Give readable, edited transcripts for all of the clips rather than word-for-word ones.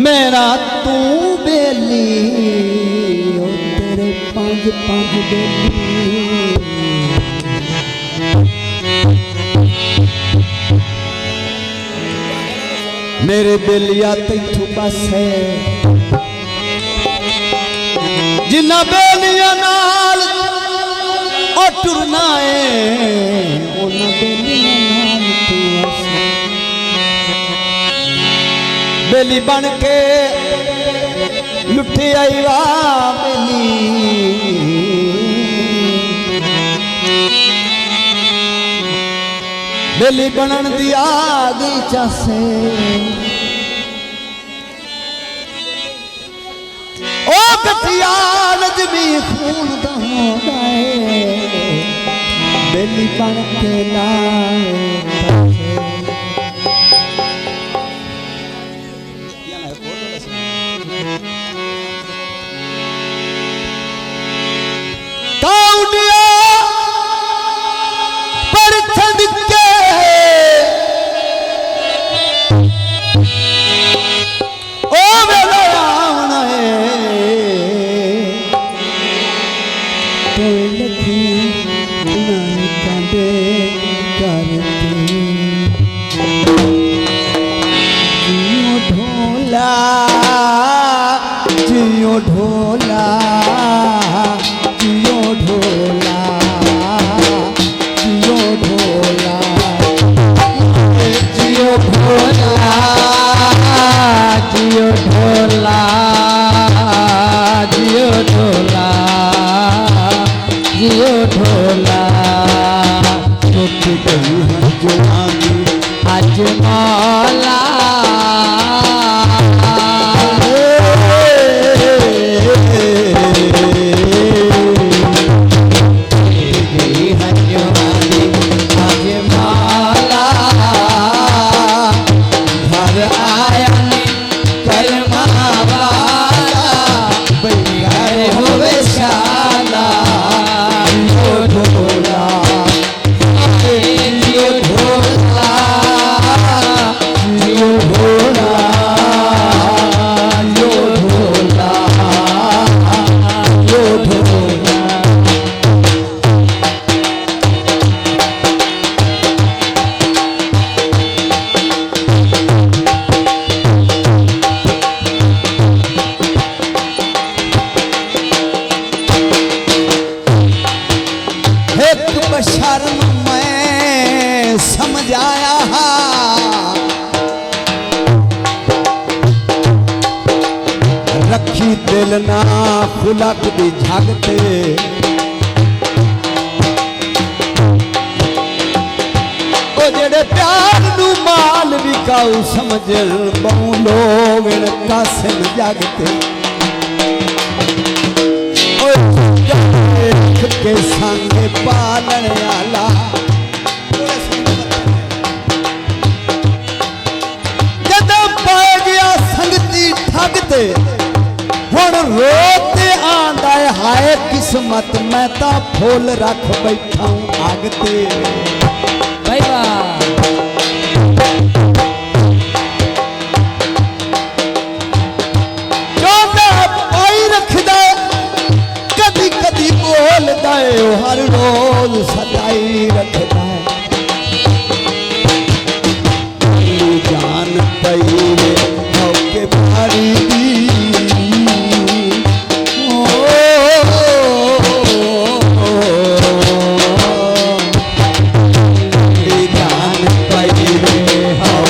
मेरा तू बेली तेरे पांच पांच बेली मेरे बेलिया तैथू बस है जिन्ना बेलिया नाल और टुरना है उन्ना बेलिया नाल तू बस बेली बन के लुठी आई वाह बेली बेली बनन दी आ गई चासे ओ कटिया नजमी खून दा हो गए बेली बन के लाए जियो ढोला जियो ढोला जियो ढोला जियो ढोला जियो ढोला जियो ढोला जियो ढोला टूट गई है जवानी आज मौला शर्म मैं समझ आया रखी दिल ना खुलक दी झागते ओ जेड़े प्यार नू माल विकाऊ समझ बहु लोग कासिम जागते के संगे पालन आला जद पाए गया संगती ठगते हुण रोते आंदा हाय किस्मत मैं ता फूल रख बैठा आगते भाई हर रोज सताई रखता है जान पई के भारी जान पई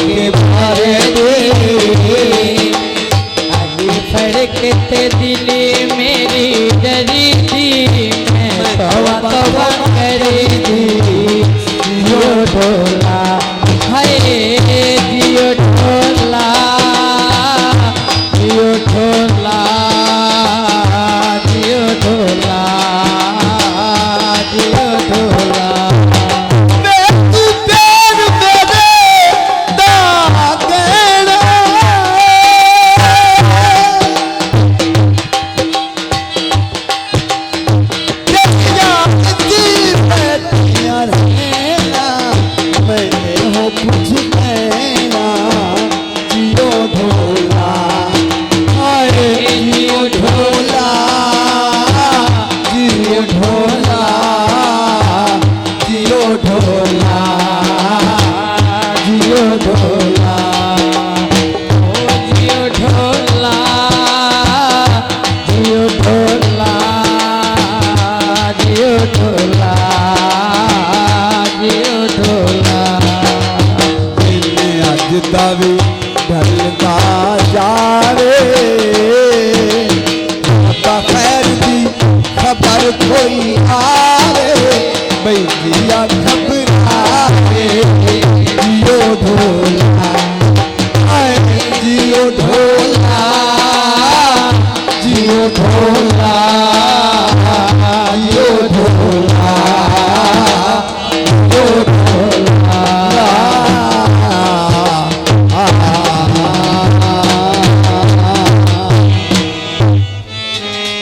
के भारे धड़के ते दिली मेरी डरी थी मैं तवा तवा करी थी जियो ढोला हाय जियो ढोला जियो ढोला जियो ढोला जियो ढोला दावी ढलता जावे खैर दी खबर कोई आवे भई दिया खबर